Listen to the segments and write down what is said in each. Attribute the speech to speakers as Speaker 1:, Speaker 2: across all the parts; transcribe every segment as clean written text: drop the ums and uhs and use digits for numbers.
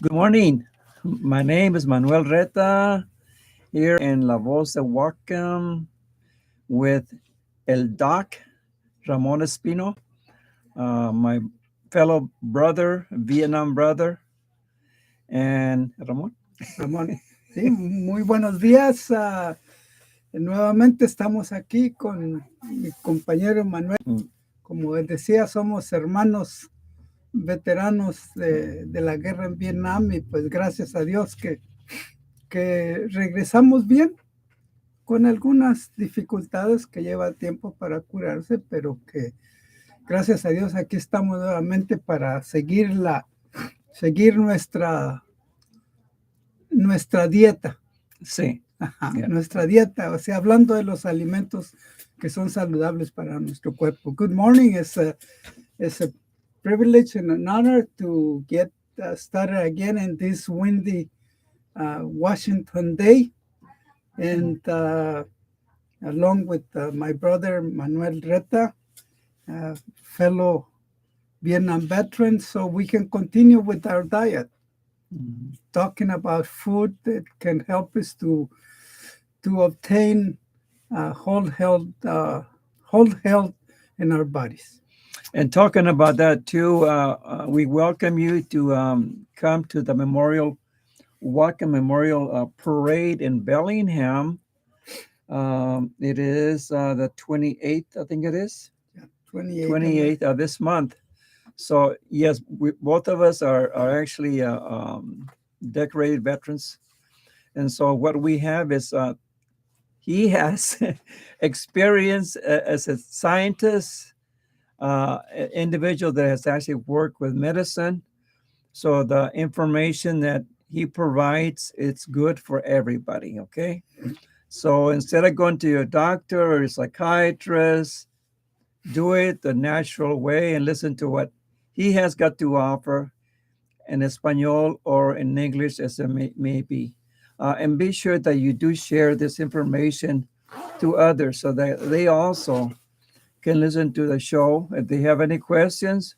Speaker 1: Good morning. My name is Manuel Reta here in La Voz De Whatcom with El Doc, Ramon Espino, my fellow brother, Vietnam brother, and Ramon.
Speaker 2: Ramón. Sí, muy buenos días. Nuevamente estamos aquí con mi compañero Manuel. Como él decía, somos hermanos veteranos de la guerra en Vietnam y pues gracias a Dios que regresamos bien con algunas dificultades que lleva tiempo para curarse, pero que gracias a Dios aquí estamos nuevamente para seguir nuestra dieta.
Speaker 1: Sí.
Speaker 2: Ajá, yeah. Nuestra dieta, o sea, hablando de los alimentos que son saludables para nuestro cuerpo. Good morning. It's a privilege and an honor to get started again in this windy Washington day. And along with my brother Manuel Reta, fellow Vietnam veteran, so we can continue with our diet, talking about food that can help us to obtain whole health in our bodies.
Speaker 1: And talking about that too, we welcome you to come to the Whatcom Memorial Parade in Bellingham. It is the 28th, I think it is.
Speaker 2: Yeah,
Speaker 1: 28th of this month. So yes, both of us are actually decorated veterans. And so what we have is he has experience as a scientist, individual that has actually worked with medicine. So the information that he provides, it's good for everybody, okay? So instead of going to your doctor or your psychiatrist, do it the natural way and listen to what he has got to offer in Espanol or in English as it may be. And be sure that you do share this information to others so that they also can listen to the show. If they have any questions,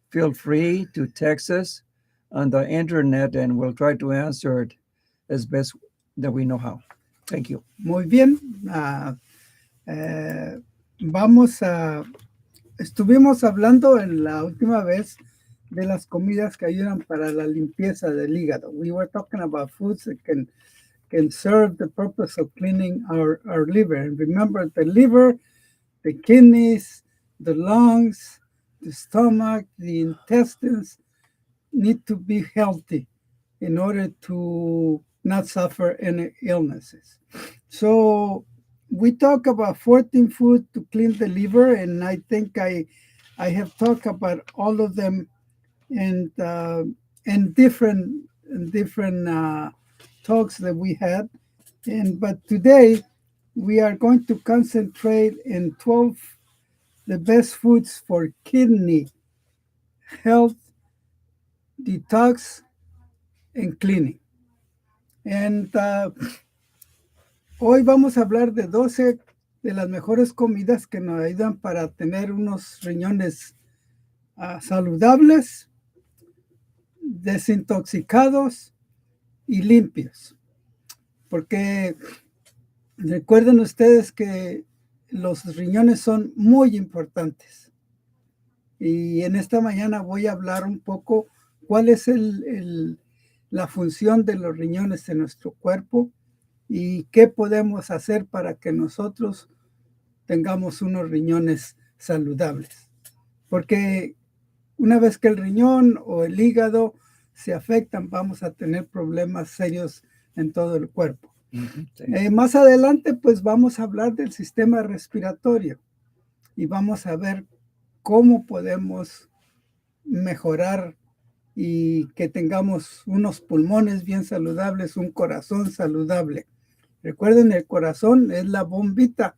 Speaker 1: feel free to text us on the internet and we'll try to answer it as best that we know how. Thank you.
Speaker 2: Muy bien. Estuvimos hablando en la última vez de las comidas que ayudan para la limpieza del hígado. We were talking about foods that can serve the purpose of cleaning our liver. And remember, the liver, the kidneys, the lungs, the stomach, the intestines need to be healthy in order to not suffer any illnesses. So we talk about 14 foods to clean the liver, and I think I have talked about all of them in different talks that we had. But today we are going to concentrate in 12 the best foods for kidney health, detox, and cleaning. And hoy vamos a hablar de 12 de las mejores comidas que nos ayudan para tener unos riñones saludables, desintoxicados y limpios. Porque recuerden ustedes que los riñones son muy importantes. Y en esta mañana voy a hablar un poco cuál es la función de los riñones en nuestro cuerpo y qué podemos hacer para que nosotros tengamos unos riñones saludables. Porque una vez que el riñón o el hígado se afectan, vamos a tener problemas serios en todo el cuerpo. Sí. Más adelante, pues vamos a hablar del sistema respiratorio y vamos a ver cómo podemos mejorar y que tengamos unos pulmones bien saludables, un corazón saludable. Recuerden, el corazón es la bombita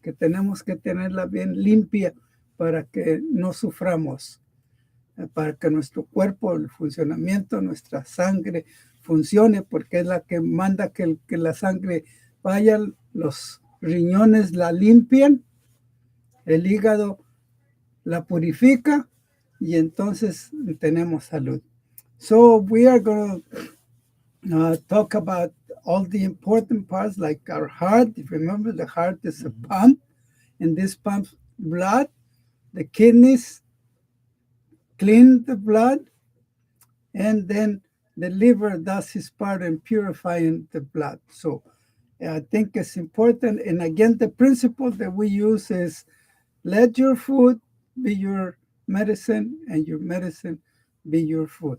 Speaker 2: que tenemos que tenerla bien limpia para que no suframos, para que nuestro cuerpo, el funcionamiento, nuestra sangre funcione, porque es la que manda que la sangre vaya, los riñones la limpian, el hígado la purifica y entonces tenemos salud. So we are going to talk about all the important parts like our heart. If you remember, the heart is a pump, and this pumps blood. The kidneys clean the blood, and then the liver does his part in purifying the blood. So I think it's important. And again, the principle that we use is let your food be your medicine and your medicine be your food.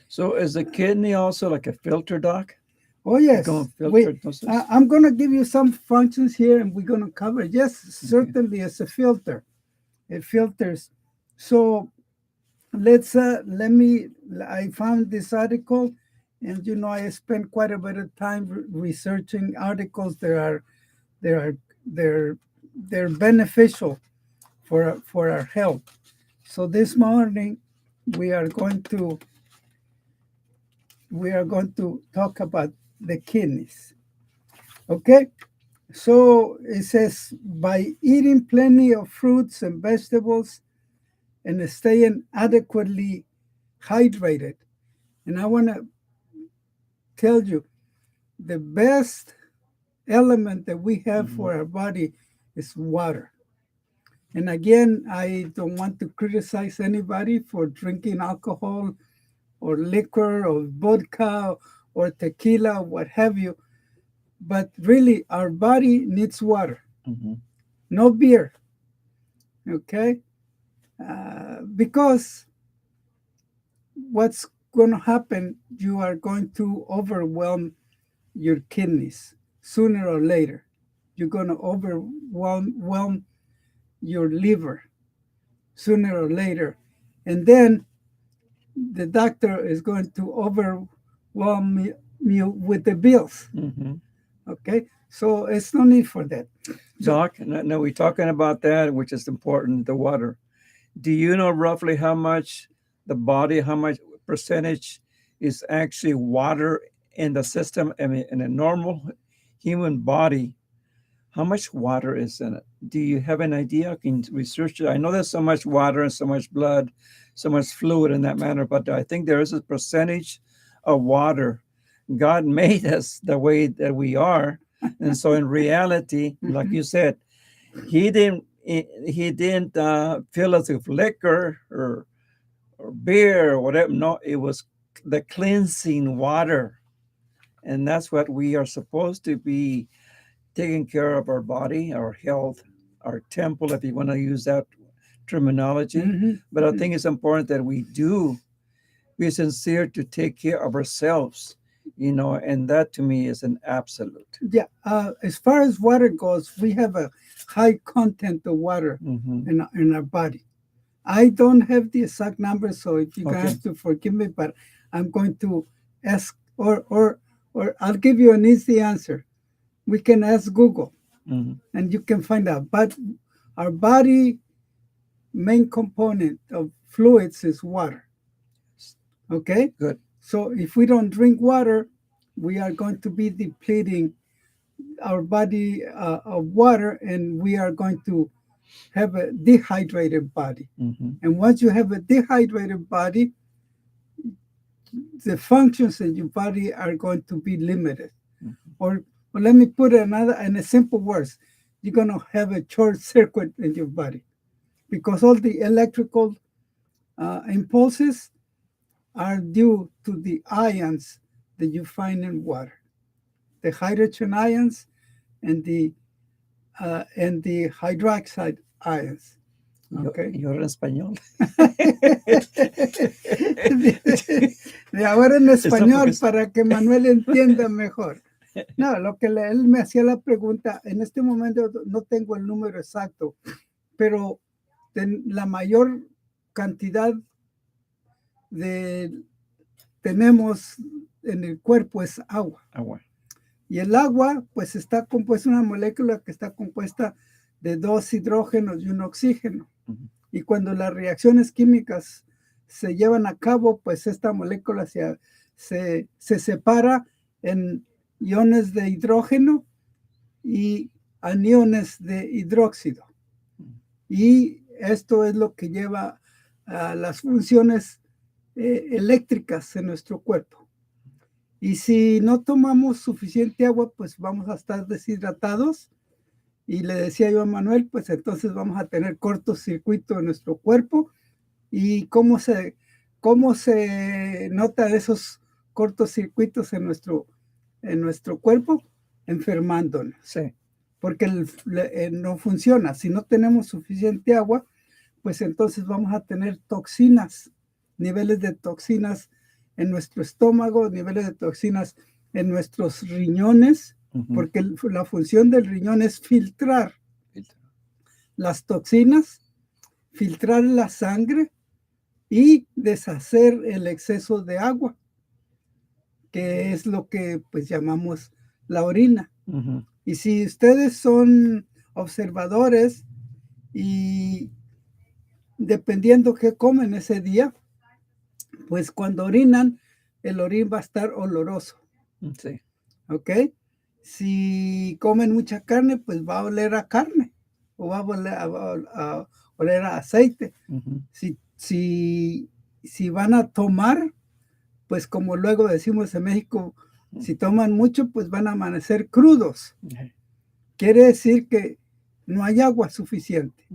Speaker 1: So is the kidney also like a filter, Doc?
Speaker 2: Oh,
Speaker 1: Go
Speaker 2: yes.
Speaker 1: and filter entonces?
Speaker 2: I'm going to give you some functions here and we're going to cover. Yes, certainly it's a filter. It filters. So let me, I found this article, and I spent quite a bit of time researching articles that are they're beneficial for our health. So this morning we are going to talk about the kidneys. Okay? So it says by eating plenty of fruits and vegetables and staying adequately hydrated. And I want to tell you the best element that we have for our body is water. And again, I don't want to criticize anybody for drinking alcohol or liquor or vodka or tequila, what have you. But really, our body needs water, no beer. Okay? Because what's going to happen, you are going to overwhelm your kidneys sooner or later. You're going to overwhelm your liver sooner or later. And then the doctor is going to overwhelm you with the bills. Okay? So it's no need for that.
Speaker 1: Doc, now we're talking about that, which is important, the water. Do you know roughly how much the body, how much percentage is actually water in the system? I mean, in a normal human body, how much water is in it? Do you have an idea? Can you research it? I know there's so much water and so much blood, so much fluid in that manner, but I think there is a percentage of water. God made us the way that we are. And so in reality, like you said, he didn't fill us with liquor or beer or whatever. No, it was the cleansing water. And that's what we are supposed to be taking care of our body, our health, our temple, if you want to use that terminology. But I think it's important that we do be sincere to take care of ourselves, and that to me is an absolute.
Speaker 2: Yeah. As far as water goes, we have a high content of water in our body. I don't have the exact number, so if you guys have to forgive me, but I'm going to ask, or I'll give you an easy answer. We can ask Google, and you can find out. But our body main component of fluids is water. Okay?
Speaker 1: Good.
Speaker 2: So if we don't drink water, we are going to be depleting our body of water, and we are going to have a dehydrated body. And once you have a dehydrated body, the functions in your body are going to be limited. Or let me put it in a simple words. You're going to have a short circuit in your body because all the electrical impulses are due to the ions that you find in water, the hydrogen ions and the hydroxide ions. Okay.
Speaker 1: Yo en español.
Speaker 2: De ahora en español para que Manuel entienda mejor. No, lo que él me hacía la pregunta, en este momento no tengo el número exacto, pero la mayor cantidad tenemos en el cuerpo es agua.
Speaker 1: Agua.
Speaker 2: Y el agua, pues está compuesta, una molécula que está compuesta de 2 hidrógenos y 1 oxígeno. Y cuando las reacciones químicas se llevan a cabo, pues esta molécula se separa en iones de hidrógeno y aniones de hidróxido. Y esto es lo que lleva a las funciones eléctricas en nuestro cuerpo. Y si no tomamos suficiente agua, pues vamos a estar deshidratados. Y le decía yo a Manuel, pues entonces vamos a tener cortocircuito en nuestro cuerpo. ¿Y cómo se notan esos cortocircuitos en nuestro cuerpo? Enfermándonos.
Speaker 1: Sí.
Speaker 2: Porque no funciona. Si no tenemos suficiente agua, pues entonces vamos a tener toxinas, niveles de toxinas en nuestro estómago, niveles de toxinas en nuestros riñones, porque la función del riñón es filtrar las toxinas, filtrar la sangre y deshacer el exceso de agua, que es lo que pues llamamos la orina. Y si ustedes son observadores y dependiendo qué comen ese día, pues cuando orinan, el orín va a estar oloroso.
Speaker 1: Sí.
Speaker 2: ¿Ok? Si comen mucha carne, pues va a oler a carne o va a oler a aceite. Si van a tomar, pues como luego decimos en México, si toman mucho, pues van a amanecer crudos. Quiere decir que no hay agua suficiente.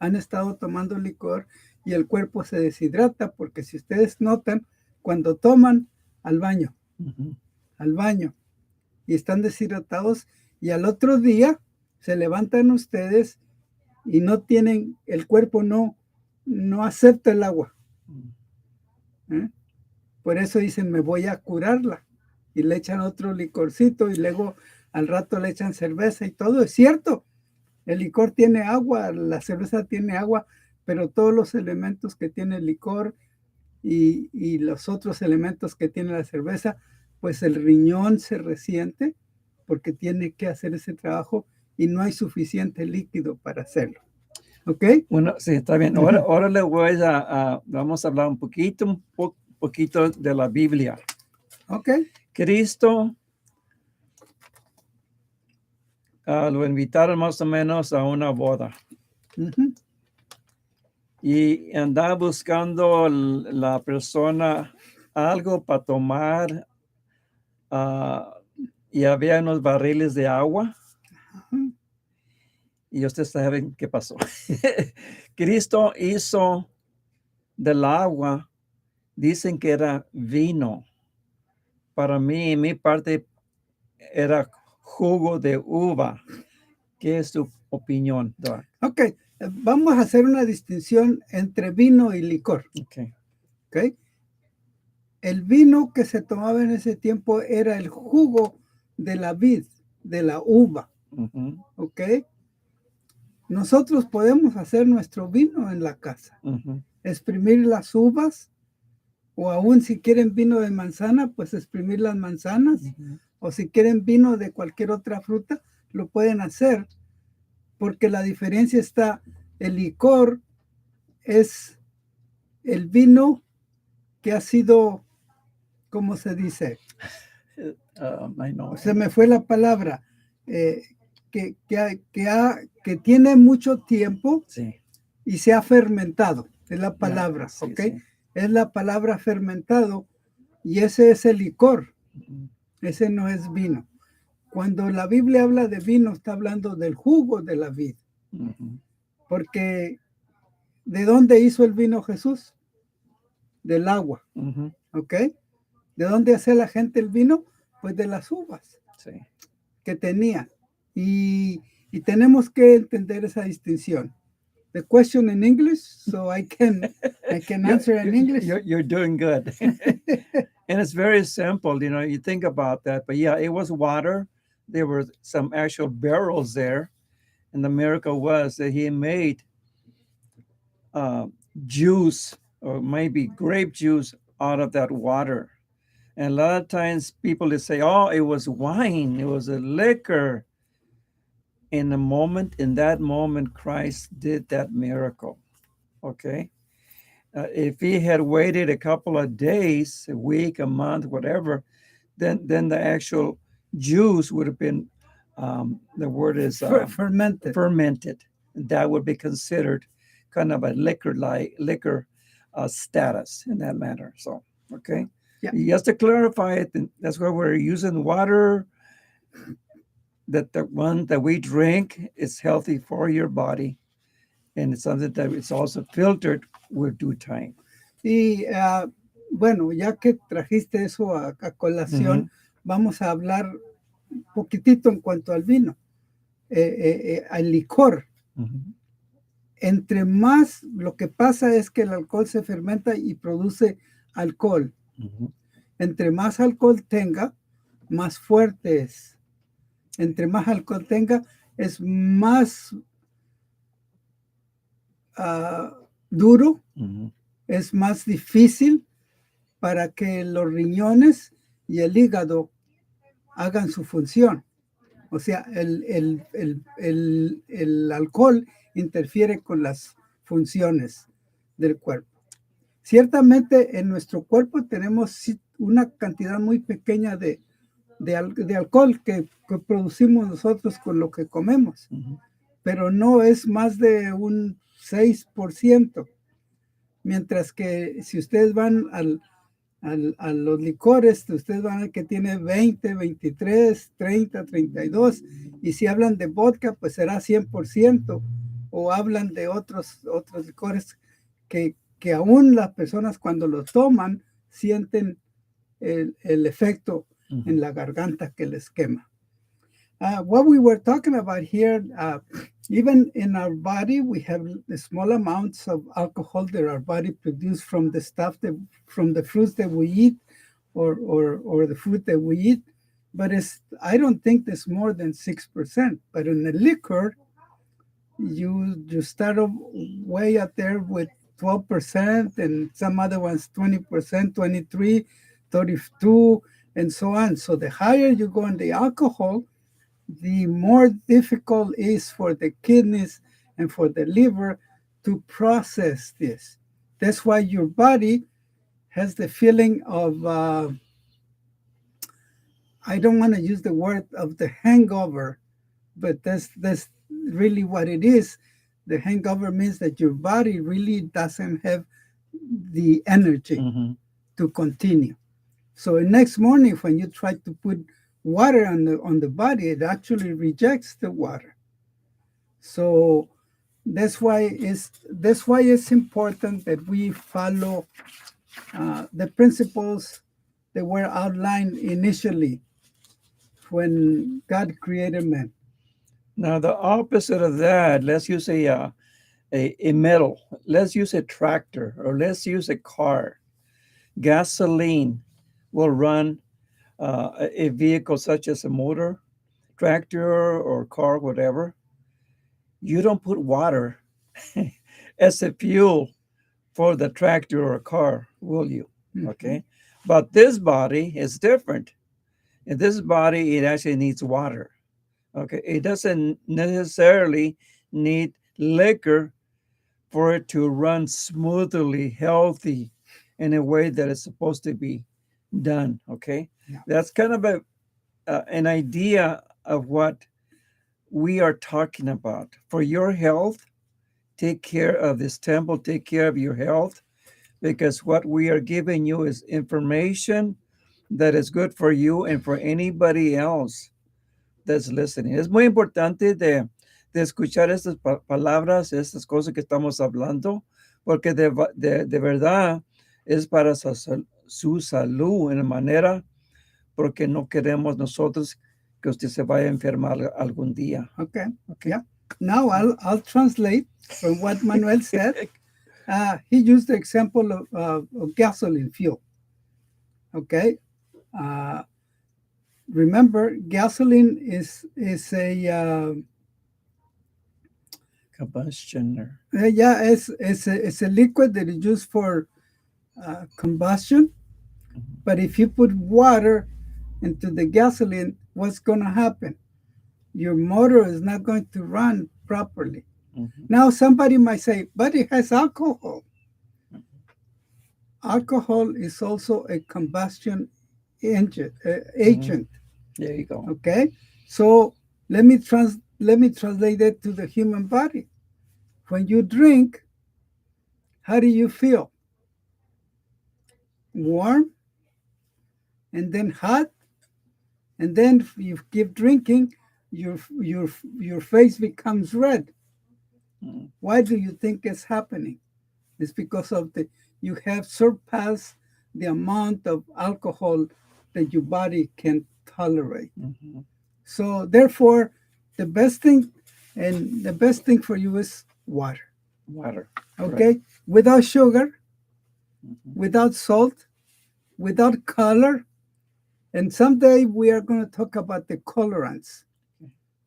Speaker 2: Han estado tomando licor y el cuerpo se deshidrata, porque si ustedes notan, cuando toman, al baño, y están deshidratados, y al otro día se levantan ustedes y no tienen, el cuerpo no acepta el agua. Por eso dicen, me voy a curarla, y le echan otro licorcito, y luego al rato le echan cerveza y todo. Es cierto, el licor tiene agua, la cerveza tiene agua, pero todos los elementos que tiene el licor y los otros elementos que tiene la cerveza, pues el riñón se resiente porque tiene que hacer ese trabajo y no hay suficiente líquido para hacerlo. ¿Ok?
Speaker 1: Bueno, sí, está bien. Ahora le voy vamos a hablar un poquito de la Biblia.
Speaker 2: Ok.
Speaker 1: Cristo lo invitaron más o menos a una boda. Y andaba buscando la persona algo para tomar, y había unos barriles de agua. Y ustedes saben qué pasó. Cristo hizo del agua, dicen que era vino. Para mí, en mi parte, era jugo de uva. ¿Qué es tu opinión, Doc?
Speaker 2: Ok, vamos a hacer una distinción entre vino y licor. Ok. El vino que se tomaba en ese tiempo era el jugo de la vid, de la uva. Ok. Nosotros podemos hacer nuestro vino en la casa. Exprimir las uvas, o aún si quieren vino de manzana, pues exprimir las manzanas. O si quieren vino de cualquier otra fruta, lo pueden hacer. Porque la diferencia está, el licor es el vino que ha sido, ¿cómo se dice? Se me fue la palabra. Que tiene mucho tiempo,
Speaker 1: sí,
Speaker 2: y se ha fermentado. Es la palabra,
Speaker 1: sí,
Speaker 2: ¿ok?
Speaker 1: sí.
Speaker 2: Es la palabra fermentado, y ese es el licor. Ese no es vino. Cuando la Biblia habla de vino, está hablando del jugo de la vid. Porque ¿de dónde hizo el vino Jesús? Del agua. ¿Ok? ¿De dónde hace la gente el vino? Pues de las uvas que tenía. Y tenemos que entender esa distinción. The question in English, so I can answer in English.
Speaker 1: You're doing good. And it's very simple, you think about that. But yeah, it was water. There were some actual barrels there. And the miracle was that he made juice, or maybe grape juice, out of that water. And a lot of times people they say, oh, it was wine, it was a liquor. In that moment, Christ did that miracle. Okay? If he had waited a couple of days, a week, a month, whatever, then the actual juice would have been, the word is
Speaker 2: fermented.
Speaker 1: Fermented. That would be considered kind of a liquor status in that matter. So, okay.
Speaker 2: Yeah.
Speaker 1: Just to clarify it, and that's why we're using water, that the one that we drink is healthy for your body, and it's something that it's also filtered with due time.
Speaker 2: Y bueno, ya que trajiste eso a colación, vamos a hablar un poquitito en cuanto al vino, al licor. Entre más, lo que pasa es que el alcohol se fermenta y produce alcohol. Entre más alcohol tenga, más fuerte es. Entre más alcohol tenga, es más duro, es más difícil para que los riñones y el hígado hagan su función. O sea, el alcohol interfiere con las funciones del cuerpo. Ciertamente en nuestro cuerpo tenemos una cantidad muy pequeña de alcohol que producimos nosotros con lo que comemos, pero no es más de un 6%. Mientras que si ustedes van a los licores, ustedes van a ver que tiene 20, 23, 30, 32, y si hablan de vodka, pues será 100%, o hablan de otros licores que aún las personas cuando los toman sienten el efecto en la garganta que les quema. What we were talking about here, even in our body, we have small amounts of alcohol that our body produces from the stuff from the fruits that we eat or the food that we eat. But I don't think it's more than 6%. But in the liquor, you start off way out there with 12%, and some other ones 20%, 23, 32, and so on. So the higher you go in the alcohol, the more difficult it is for the kidneys and for the liver to process this. That's why your body has the feeling of, I don't want to use the word of the hangover, but that's really what it is. The hangover means that your body really doesn't have the energy to continue. So the next morning when you try to put water on the body, it actually rejects the water. So that's why it's important that we follow the principles that were outlined initially when God created man.
Speaker 1: Now the opposite of that, let's use a metal, let's use a tractor, or let's use a car. Gasoline will run a vehicle such as a motor, tractor, or car, whatever. You don't put water as a fuel for the tractor or car, will you? Okay. But this body is different. In this body, it actually needs water. Okay. It doesn't necessarily need liquor for it to run smoothly, healthy, in a way that it's supposed to be done. Okay.
Speaker 2: Yeah.
Speaker 1: That's kind of an idea of what we are talking about. For your health, take care of this temple, take care of your health, because what we are giving you is information that is good for you and for anybody else that's listening. Es muy importante de escuchar estas palabras, estas cosas que estamos hablando, porque de verdad es para su salud en manera, porque no queremos nosotros que usted se vaya a enfermar algún día.
Speaker 2: Okay. Yeah. Now I'll translate from what Manuel said. He used the example of gasoline fuel. Okay. Remember, gasoline is a
Speaker 1: combustion.
Speaker 2: It's a liquid that is used for combustion. But if you put water into the gasoline, what's going to happen? Your motor is not going to run properly. Now somebody might say, but it has alcohol. Alcohol is also a combustion agent.
Speaker 1: There you go.
Speaker 2: Okay, so let me translate that to the human body. When you drink, how do you feel? warm, and then hot, and then if you keep drinking, your face becomes red.
Speaker 1: Mm.
Speaker 2: Why do you think it's happening? It's because of you have surpassed the amount of alcohol that your body can tolerate.
Speaker 1: Mhm.
Speaker 2: So therefore, the best thing for you is water.
Speaker 1: Water.
Speaker 2: Okay, without sugar,
Speaker 1: Mhm.
Speaker 2: without salt, without color. And someday we are going to talk about the colorants,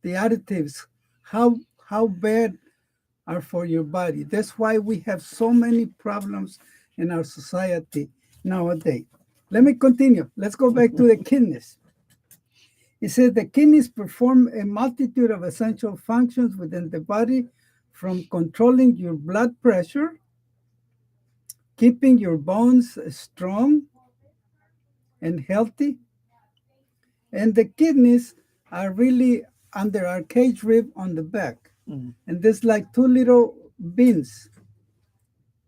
Speaker 2: the additives, how bad are for your body. That's why we have so many problems in our society nowadays. Let me continue. Let's go back to the kidneys. It says the kidneys perform a multitude of essential functions within the body, from controlling your blood pressure, keeping your bones strong and healthy. And the kidneys are really under our cage rib on the back.
Speaker 1: Mm.
Speaker 2: And there's like two little beans.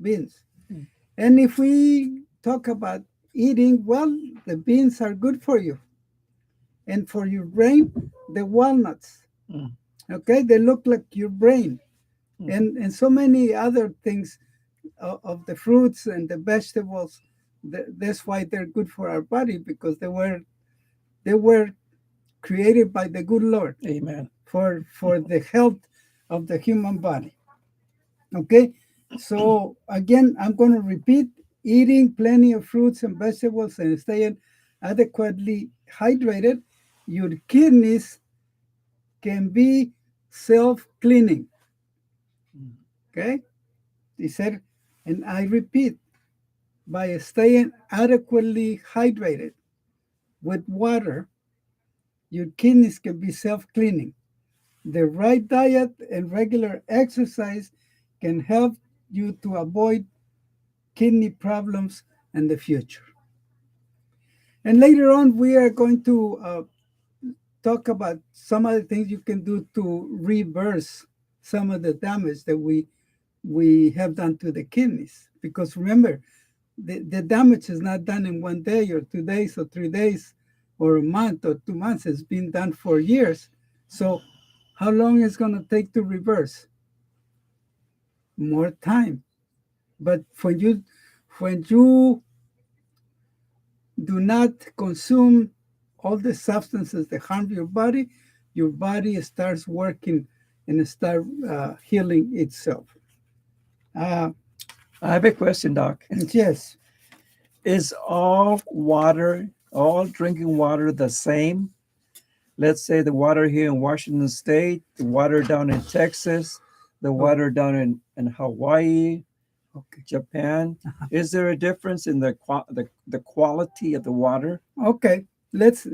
Speaker 1: Mm.
Speaker 2: And if we talk about eating, well, the beans are good for you. And for your brain, the walnuts.
Speaker 1: Mm.
Speaker 2: Okay, they look like your brain.
Speaker 1: Mhm.
Speaker 2: And so many other things of the fruits and the vegetables. That's why they're good for our body, because they were created by the good Lord
Speaker 1: Amen.
Speaker 2: for the health of the human body. Okay, so again, I'm going to repeat: eating plenty of fruits and vegetables and staying adequately hydrated, your kidneys can be self-cleaning.
Speaker 1: Mm.
Speaker 2: Okay, he said, and I repeat, by staying adequately hydrated with water, your kidneys can be self-cleaning. The right diet and regular exercise can help you to avoid kidney problems in the future. And later on, we are going to talk about some of the things you can do to reverse some of the damage that we have done to the kidneys. Because remember, the damage is not done in 1 day or 2 days or 3 days or a month or 2 months. It's been done for years. So how long is it going to take to reverse? More time. But when you do not consume all the substances that harm your body starts working and start healing itself. Uh,
Speaker 1: I have a question, Doc.
Speaker 2: yes,
Speaker 1: Is all drinking water the same? Let's say the water here in Washington State, the water down in Texas, the
Speaker 2: oh,
Speaker 1: water down in Hawaii,
Speaker 2: okay,
Speaker 1: Japan. Is there a difference in the quality of the water?
Speaker 2: okay. Let's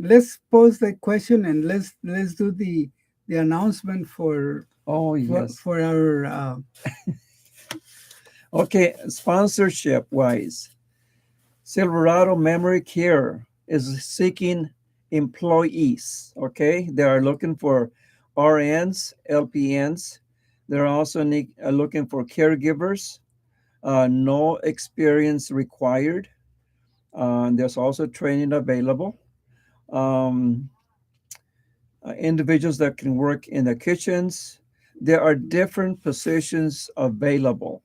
Speaker 2: pose the question and let's do the announcement
Speaker 1: Oh,
Speaker 2: for
Speaker 1: yes.
Speaker 2: for our
Speaker 1: Okay, sponsorship wise, Silverado Memory Care is seeking employees. Okay, they are looking for RNs, LPNs. They're also looking for caregivers. No experience required. There's also training available. Um, Individuals that can work in the kitchens. There are different positions available.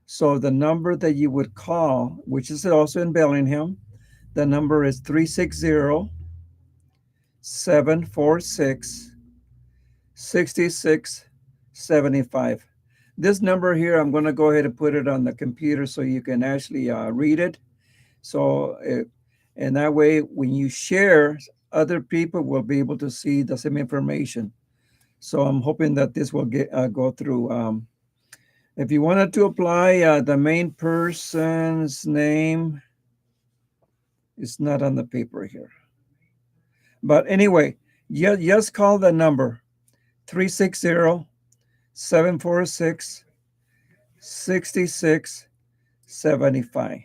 Speaker 1: So the number that you would call, which is also in Bellingham, the number is 360-746-6675. This number here, I'm going to go ahead and put it on the computer so you can actually read it. So, and that way, when you share, other people will be able to see the same information. So I'm hoping that this will go through. If you wanted to apply, the main person's name is not on the paper here. But anyway, just call the number 360-746-6675.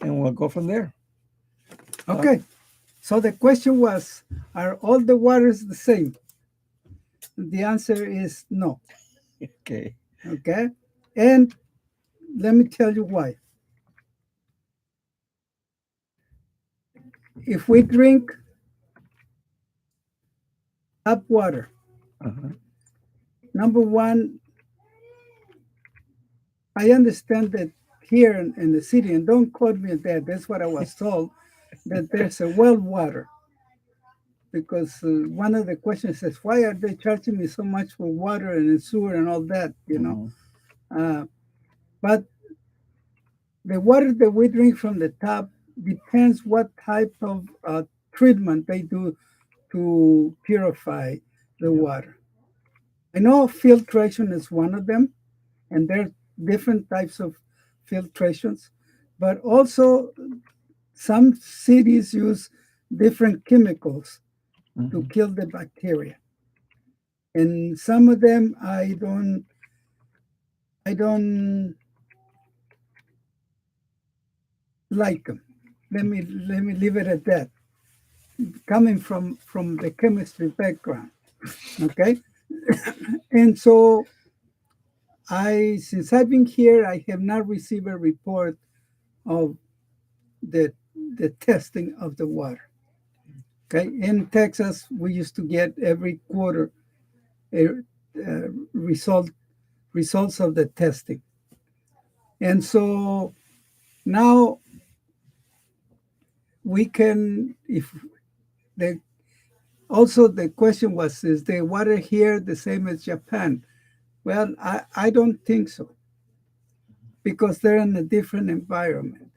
Speaker 1: And we'll go from there.
Speaker 2: okay. So the question was, are all the waters the same? The answer is no.
Speaker 1: Okay.
Speaker 2: Okay, and let me tell you why. if we drink tap water,
Speaker 1: Uh-huh.
Speaker 2: number one, I understand that here in the city, and don't quote me on that, that's what I was told, that there's a well water. Because one of the questions is, why are they charging me so much for water and sewer and all that, you know?
Speaker 1: Mhm.
Speaker 2: Uh, but the water that we drink from the tap depends what type of treatment they do to purify the
Speaker 1: Yeah.
Speaker 2: water. I know filtration is one of them, and there are different types of filtrations, but also some cities use different chemicals to
Speaker 1: Mhm.
Speaker 2: kill the bacteria. And some of them I don't like them. Let me leave it at that. Coming from the chemistry background, okay? And so since I've been here, I have not received a report of the the testing of the water. Okay, in Texas, we used to get every quarter a, results of the testing, and so now we can, if the also the question was, is the water here the same as Japan? Well, I don't think so, because they're in a different environment.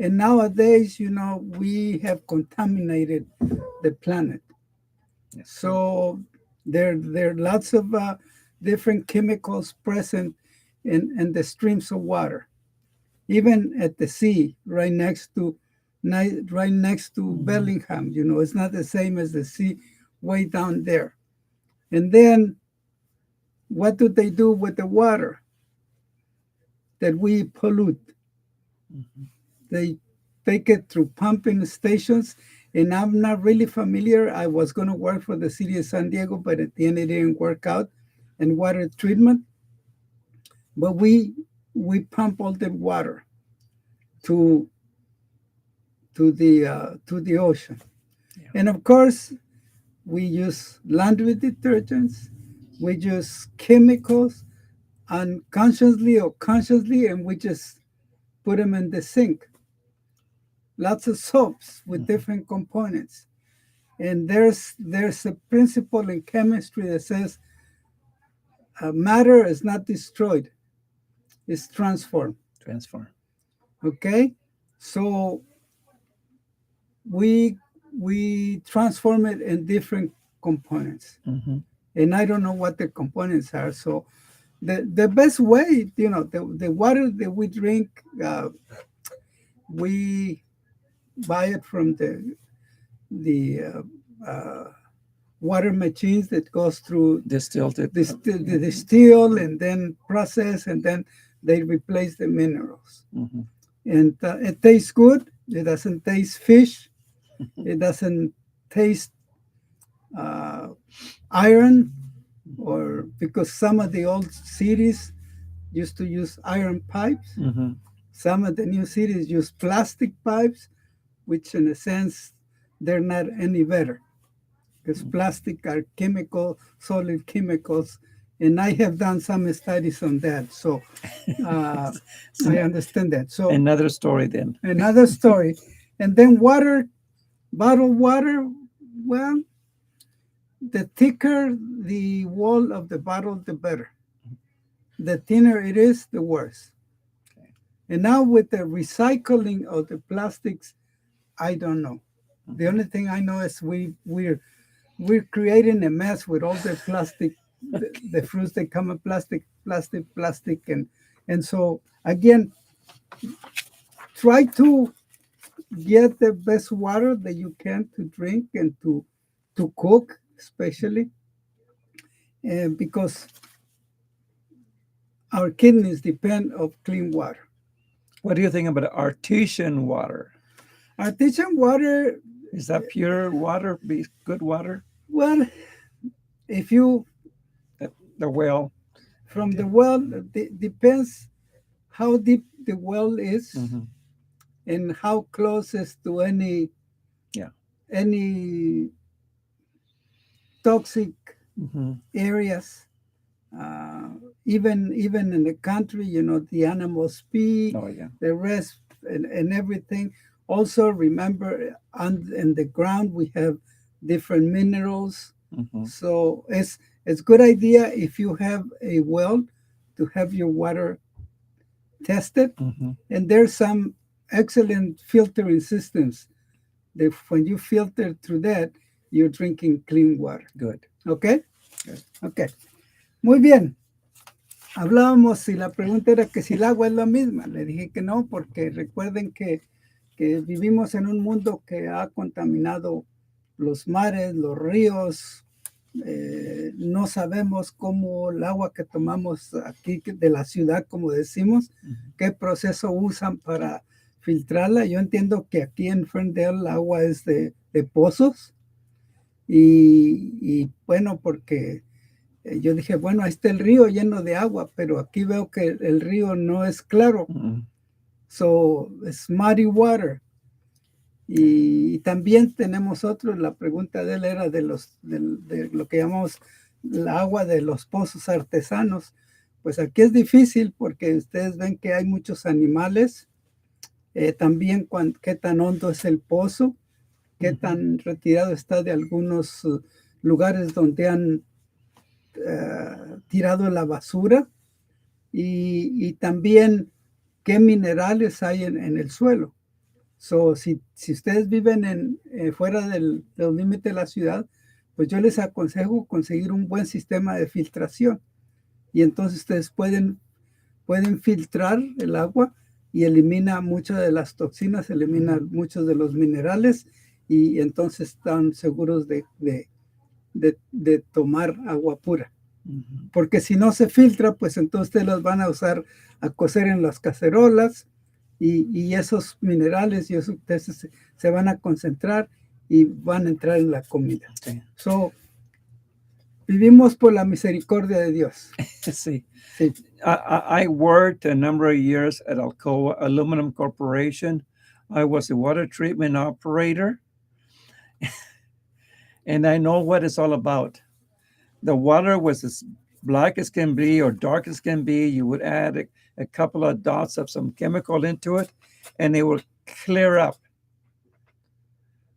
Speaker 2: And nowadays, we have contaminated the planet.
Speaker 1: Yes.
Speaker 2: So there are lots of different chemicals present in the streams of water, even at the sea, right next to Bellingham. It's not the same as the sea way down there. And then what do they do with the water that we pollute?
Speaker 1: Mhm.
Speaker 2: They take it through pumping stations. And I'm not really familiar. I was going to work for the city of San Diego, but at the end it didn't work out in water treatment. But we pump all the water to to the ocean.
Speaker 1: Yeah.
Speaker 2: And of course, we use laundry detergents, we use chemicals unconsciously or consciously, and we just put them in the sink. Lots of soaps with
Speaker 1: Mhm.
Speaker 2: different components. And there's a principle in chemistry that says matter is not destroyed, it's transformed.
Speaker 1: Transform.
Speaker 2: Okay, so we we transform it in different components,
Speaker 1: Mhm.
Speaker 2: and I don't know what the components are. So the best way, the water that we drink, we buy it from the water machines that goes through
Speaker 1: Distilled it.
Speaker 2: the distill and then process, and then they replace the minerals.
Speaker 1: Mhm.
Speaker 2: And it tastes good. It doesn't taste fish. It doesn't taste uh, iron, or because some of the old cities used to use iron pipes.
Speaker 1: Mhm.
Speaker 2: Some of the new cities use plastic pipes, which in a sense they're not any better, because plastic are solid chemicals, and I have done some studies on that, so
Speaker 1: So
Speaker 2: I understand that. So
Speaker 1: another story then.
Speaker 2: another story, and then water, bottled water. Well, the thicker the wall of the bottle, the better. The thinner it is, the worse.
Speaker 1: Okay.
Speaker 2: And now with the recycling of the plastics, I don't know. The
Speaker 1: Mhm.
Speaker 2: only thing I know is we're creating a mess with all the plastic, the fruits that come in plastic, plastic, plastic, and so again, try to get the best water that you can to drink and to cook, especially, and because our kidneys depend of clean water.
Speaker 1: What do you think about artesian water?
Speaker 2: Artesian water,
Speaker 1: Is that pure water? Be good water?
Speaker 2: well, if you
Speaker 1: The well.
Speaker 2: from the well, depends how deep the well is
Speaker 1: Mhm.
Speaker 2: and how close is to any. any toxic
Speaker 1: Mm-hmm.
Speaker 2: areas. Uh, even in the country, the animals pee,
Speaker 1: Oh, yeah.
Speaker 2: the rest, and everything. Also, remember, in the ground we have different minerals.
Speaker 1: Mm-hmm.
Speaker 2: So it's good idea if you have a well to have your water tested.
Speaker 1: Mm-hmm.
Speaker 2: And there's some excellent filtering systems that when you filter through that, you're drinking clean water.
Speaker 1: Good.
Speaker 2: ¿Ok?
Speaker 1: Good.
Speaker 2: Ok. Muy bien. Hablábamos y la pregunta era que si el agua es la misma. Le dije que no, porque recuerden que vivimos en un mundo que ha contaminado los mares, los ríos. No sabemos cómo el agua que tomamos aquí de la ciudad, como decimos, qué proceso usan para filtrarla. Yo entiendo que aquí en Ferndale el agua es de pozos. Y bueno, porque yo dije, bueno, ahí está el río lleno de agua, pero aquí veo que el río no es claro.
Speaker 1: Mm-hmm.
Speaker 2: So, it's muddy water. Y también tenemos otro, la pregunta de él era de lo que llamamos el agua de los pozos artesanos. Pues aquí es difícil porque ustedes ven que hay muchos animales. También qué tan hondo es el pozo, qué tan retirado está de algunos lugares donde han tirado la basura y también qué minerales hay en el suelo. So, si ustedes viven fuera del límite de la ciudad, pues yo les aconsejo conseguir un buen sistema de filtración. Y entonces ustedes pueden filtrar el agua y elimina muchas de las toxinas, elimina muchos de los minerales y entonces están seguros de tomar agua pura. Porque si no se filtra, pues entonces ustedes las van a usar a cocer en las cacerolas y esos minerales y esos se van a concentrar y van a entrar en la comida.
Speaker 1: Sí.
Speaker 2: So, vivimos por la misericordia de Dios.
Speaker 1: Sí.
Speaker 2: Sí.
Speaker 1: I worked a number of years at Alcoa Aluminum Corporation. I was a water treatment operator. And I know what it's all about. The water was as black as can be or dark as can be. You would add a couple of dots of some chemical into it, and it would clear up.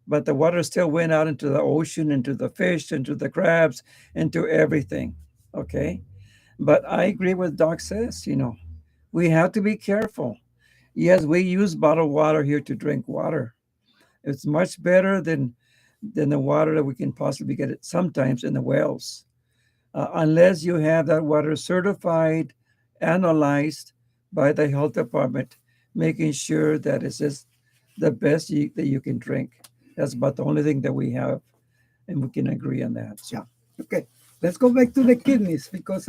Speaker 1: But the water still went out into the ocean, into the fish, into the crabs, into everything. Okay? But I agree with Doc says, we have to be careful. Yes, we use bottled water here to drink water. It's much better than the water that we can possibly get it sometimes in the wells. Unless you have that water certified, analyzed by the health department, making sure that it's just the best that you can drink. That's about the only thing that we have, and we can agree on that. So.
Speaker 2: Yeah. Okay, let's go back to the kidneys because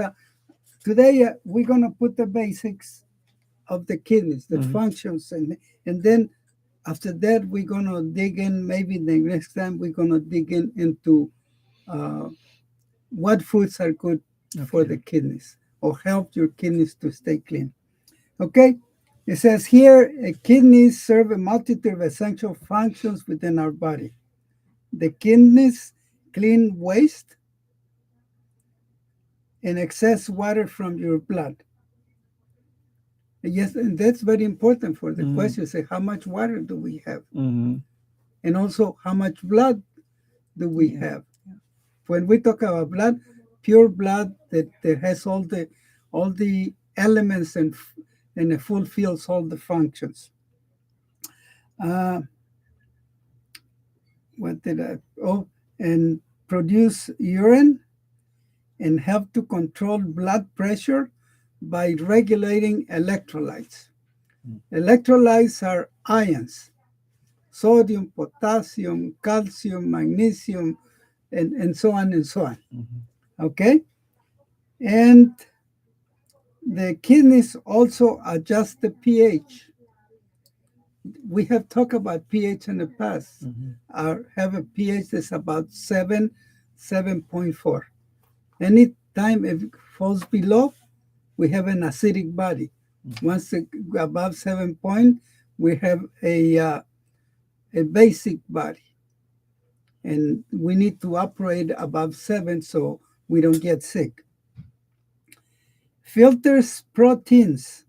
Speaker 2: today we're going to put the basics of the kidneys, the functions, and then after that we're going to dig in. Maybe the next time we're going to dig into what foods are good for the kidneys or help your kidneys to stay clean. Okay, it says here, kidneys serve a multitude of essential functions within our body. The kidneys clean waste and excess water from your blood. Yes, and that's very important for the question. Say, how much water do we have? And also, how much blood do we have? Yeah. When we talk about blood, pure blood that has all the elements and it fulfills all the functions. And produce urine and help to control blood pressure by regulating electrolytes. Electrolytes are ions, sodium, potassium, calcium, magnesium, and so on and so on. Okay? And the kidneys also adjust the pH. We have talked about pH in the past. Have a pH that's about 7.4. Anytime it falls below, we have an acidic body. Once above 7 point, we have a basic body. and we need to operate above 7 so we don't get sick. Filters proteins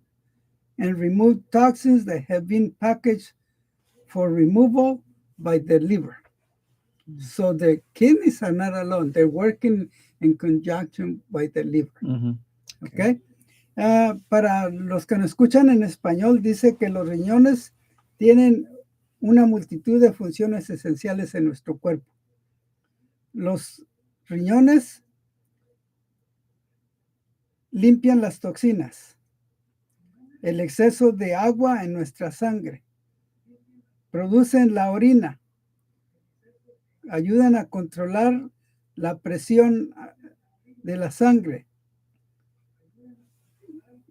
Speaker 2: and remove toxins that have been packaged for removal by the liver. So the kidneys are not alone. They're working in conjunction by the liver.
Speaker 1: Mhm.
Speaker 2: Okay. Para los que nos escuchan en español, dice que los riñones tienen una multitud de funciones esenciales en nuestro cuerpo. Los riñones limpian las toxinas, el exceso de agua en nuestra sangre, producen la orina, ayudan a controlar la presión de la sangre,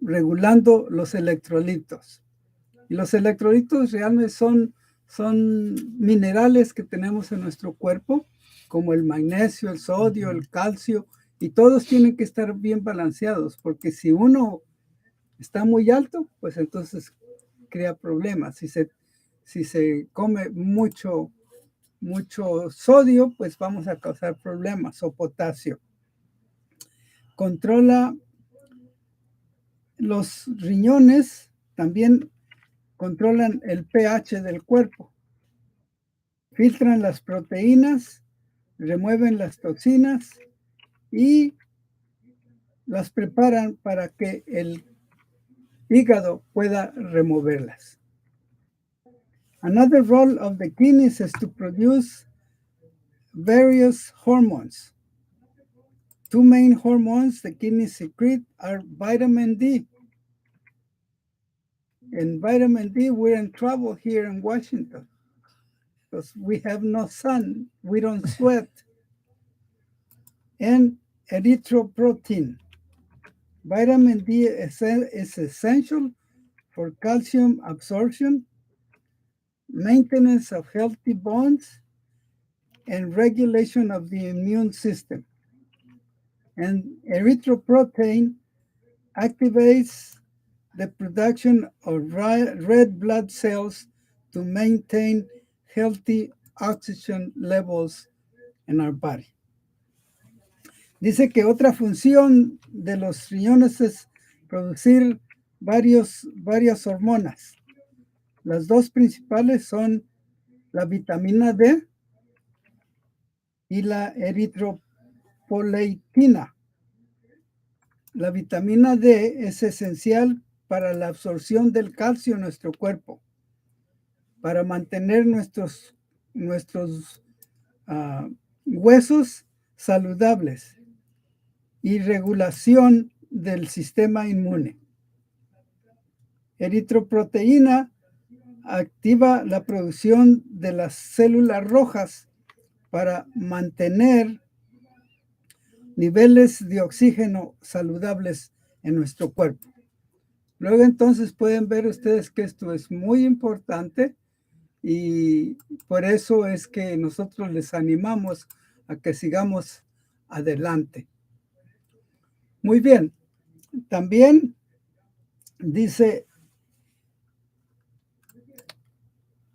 Speaker 2: regulando los electrolitos. Y los electrolitos realmente son minerales que tenemos en nuestro cuerpo, como el magnesio, el sodio, el calcio, y todos tienen que estar bien balanceados, porque si uno está muy alto, pues entonces crea problemas. Si se come mucho sodio, pues vamos a causar problemas, o potasio. Controla los riñones, también controlan el pH del cuerpo, filtran las proteínas, remueven las toxinas y las preparan para que el hígado pueda removerlas. Another role of the kidneys is to produce various hormones. Two main hormones the kidneys secrete are vitamin D. And vitamin D, we're in trouble here in Washington because we have no sun, we don't sweat. And erythropoietin. Vitamin D is essential for calcium absorption, maintenance of healthy bones, and regulation of the immune system. And erythropoietin activates the production of red blood cells to maintain healthy oxygen levels in our body. Dice que otra función de los riñones es producir varias hormonas. Las dos principales son la vitamina D y la eritropoietina. La vitamina D es esencial para la absorción del calcio en nuestro cuerpo, para mantener nuestros huesos saludables y regulación del sistema inmune. Eritroproteína activa la producción de las células rojas para mantener niveles de oxígeno saludables en nuestro cuerpo. Luego entonces pueden ver ustedes que esto es muy importante y por eso es que nosotros les animamos a que sigamos adelante. Muy bien. También dice,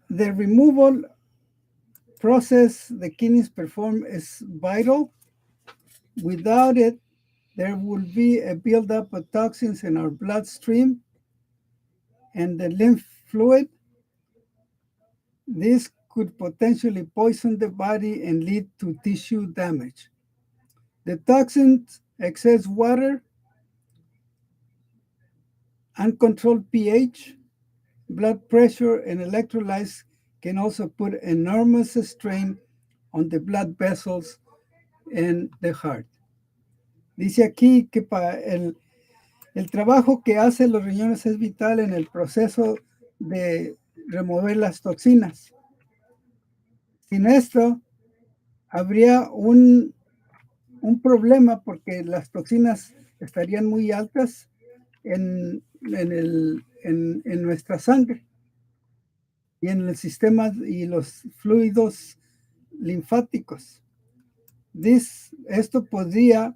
Speaker 2: the removal process the kidneys perform is vital. Without it, there will be a buildup of toxins in our bloodstream and the lymph fluid. This could potentially poison the body and lead to tissue damage. The toxins, excess water, uncontrolled pH, blood pressure, and electrolytes can also put enormous strain on the blood vessels and the heart. Dice aquí que para el trabajo que hacen los riñones es vital en el proceso de remover las toxinas. Sin esto, habría un problema porque las toxinas estarían muy altas en nuestra sangre y en el sistema y los fluidos linfáticos. Esto podría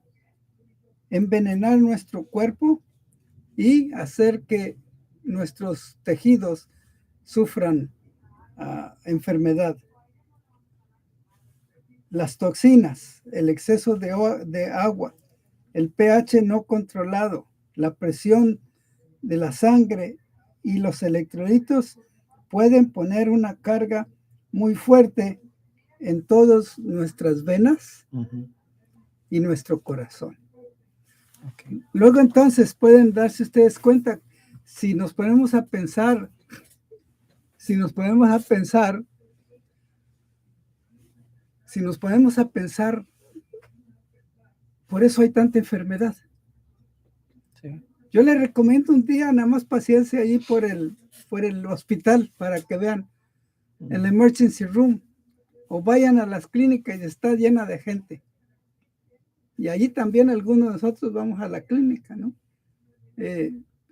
Speaker 2: envenenar nuestro cuerpo y hacer que nuestros tejidos sufran enfermedad. las toxinas, el exceso de agua, el pH no controlado, la presión de la sangre y los electrolitos pueden poner una carga muy fuerte en todas nuestras venas y nuestro corazón.
Speaker 1: Okay.
Speaker 2: Luego entonces pueden darse ustedes cuenta, si nos ponemos a pensar, por eso hay tanta enfermedad.
Speaker 1: Sí.
Speaker 2: Yo les recomiendo un día nada más pasearse ahí por el hospital para que vean el emergency room, o vayan a las clínicas y está llena de gente. Y allí también algunos de nosotros vamos a la clínica, ¿no?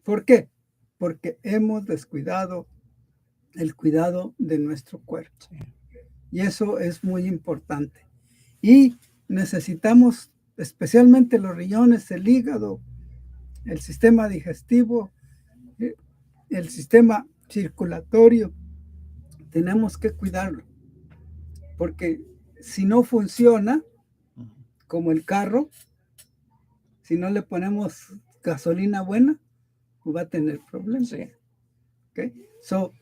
Speaker 2: ¿Por qué? Porque hemos descuidado el cuidado de nuestro cuerpo.
Speaker 1: Sí.
Speaker 2: Y eso es muy importante. Y necesitamos, especialmente los riñones, el hígado, el sistema digestivo, el sistema circulatorio, tenemos que cuidarlo. Porque si no funciona, como el carro, si no le ponemos gasolina buena, va a tener problemas.
Speaker 1: Sí.
Speaker 2: Okay? So,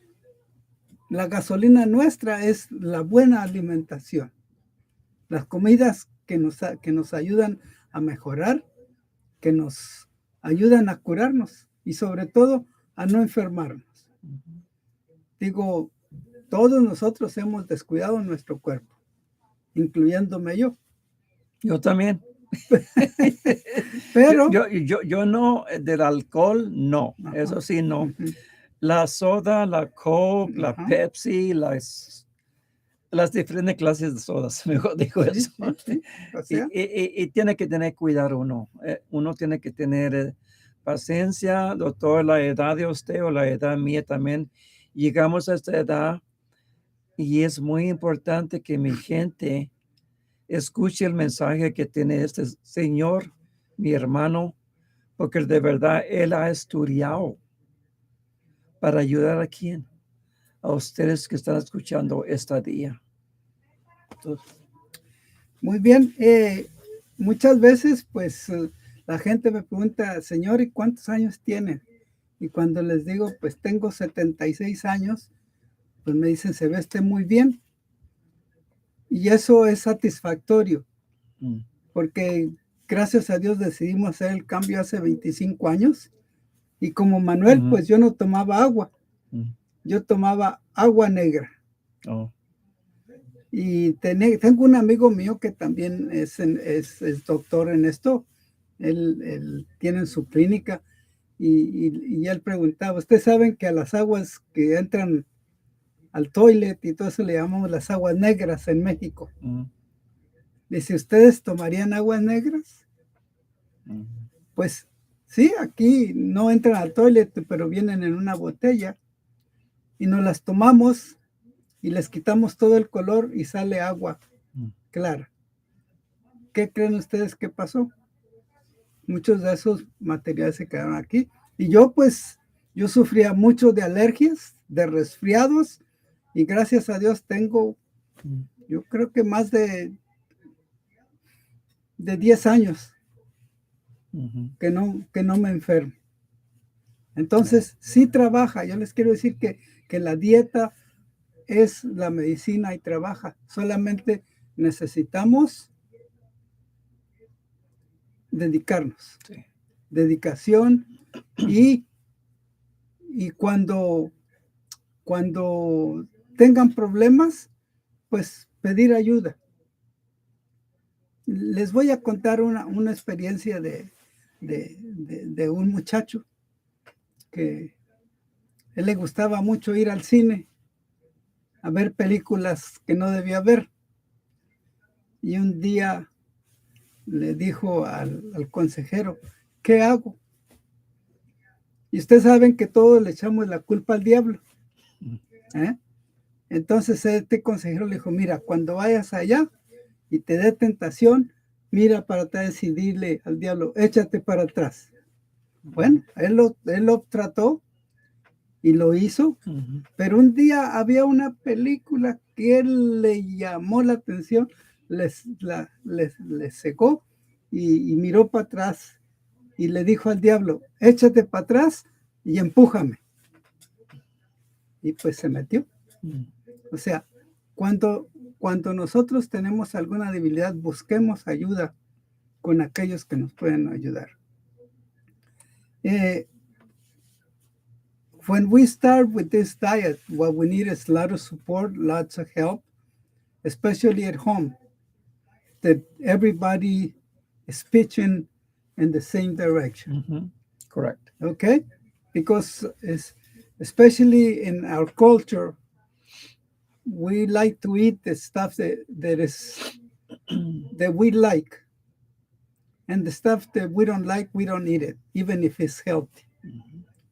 Speaker 2: la gasolina nuestra es la buena alimentación. Las comidas que nos ayudan a mejorar, que nos ayudan a curarnos y sobre todo a no enfermarnos. Digo, todos nosotros hemos descuidado nuestro cuerpo, incluyéndome yo.
Speaker 1: Yo también.
Speaker 2: Pero
Speaker 1: yo no, del alcohol, no.
Speaker 2: Ajá.
Speaker 1: Eso sí, no.
Speaker 2: Ujú.
Speaker 1: La soda, la Coke, la
Speaker 2: Ajá.
Speaker 1: Pepsi, las diferentes clases de sodas, mejor digo
Speaker 2: Sí,
Speaker 1: eso.
Speaker 2: sí, sí. O sea,
Speaker 1: Y tiene que tener cuidado uno. Uno tiene que tener paciencia, doctor, la edad de usted o la edad mía también. Llegamos a esta edad y es muy importante que mi gente escuche el mensaje que tiene este señor, mi hermano, porque de verdad él ha estudiado para ayudar a quién, a ustedes que están escuchando esta día. Entonces,
Speaker 2: muy bien. Muchas veces, pues, la gente me pregunta, señor, ¿y cuántos años tiene? Y cuando les digo, pues, tengo 76 años, pues me dicen, se ve usted muy bien. Y eso es satisfactorio, porque gracias a Dios decidimos hacer el cambio hace 25 años. Y como Manuel, pues yo no tomaba agua. Yo tomaba agua negra.
Speaker 1: Oh.
Speaker 2: Y tengo un amigo mío que también es doctor en esto. Él tiene su clínica y él preguntaba, ¿ustedes saben que a las aguas que entran al toilet y todo eso le llamamos las aguas negras en México? Dice, ¿ustedes tomarían aguas negras? Pues sí, aquí no entran al toilet, pero vienen en una botella y nos las tomamos y les quitamos todo el color y sale agua clara. ¿Qué creen ustedes que pasó? Muchos de esos materiales se quedaron aquí. Y yo, pues, yo sufría mucho de alergias, de resfriados, y gracias a Dios tengo, yo creo que más de 10 años que no me enfermo. Entonces, sí trabaja. Yo les quiero decir que la dieta es la medicina y trabaja. Solamente necesitamos dedicarnos.
Speaker 1: Sí.
Speaker 2: Dedicación y cuando tengan problemas, pues pedir ayuda. Les voy a contar una experiencia de un muchacho que él le gustaba mucho ir al cine a ver películas que no debía ver. Y un día le dijo al consejero, ¿qué hago? Y ustedes saben que todos le echamos la culpa al diablo. Entonces este consejero le dijo, mira, cuando vayas allá y te dé tentación, mira para atrás y dile al diablo, échate para atrás. Bueno, él lo trató y lo hizo, pero un día había una película que él le llamó la atención, les secó y miró para atrás y le dijo al diablo, échate para atrás y empújame. Y pues se metió. O sea, cuando nosotros tenemos alguna debilidad, busquemos ayuda con aquellos que nos pueden ayudar. When we start with this diet, what we need is a lot of support, lots of help, especially at home, that everybody is pitching in the same direction.
Speaker 1: Correct.
Speaker 2: Okay? Because especially in our culture, we like to eat the stuff that we like. And the stuff that we don't like, we don't eat it, even if it's healthy.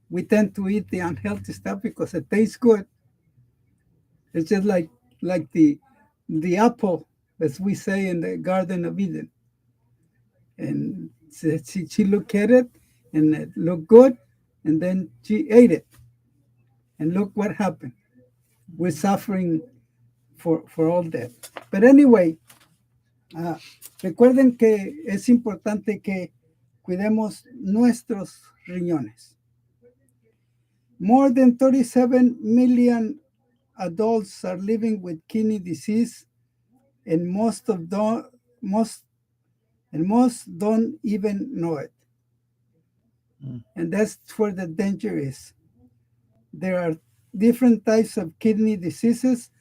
Speaker 2: We tend to eat the unhealthy stuff because it tastes good. It's just like the apple, as we say in the Garden of Eden. And she looked at it, and it looked good, and then she ate it. And look what happened. We're suffering for all that. But anyway, recuerden que es importante que cuidemos nuestros riñones. More than 37 million adults are living with kidney disease, and most don't even know it. And that's where the danger is. There are different types of kidney diseases,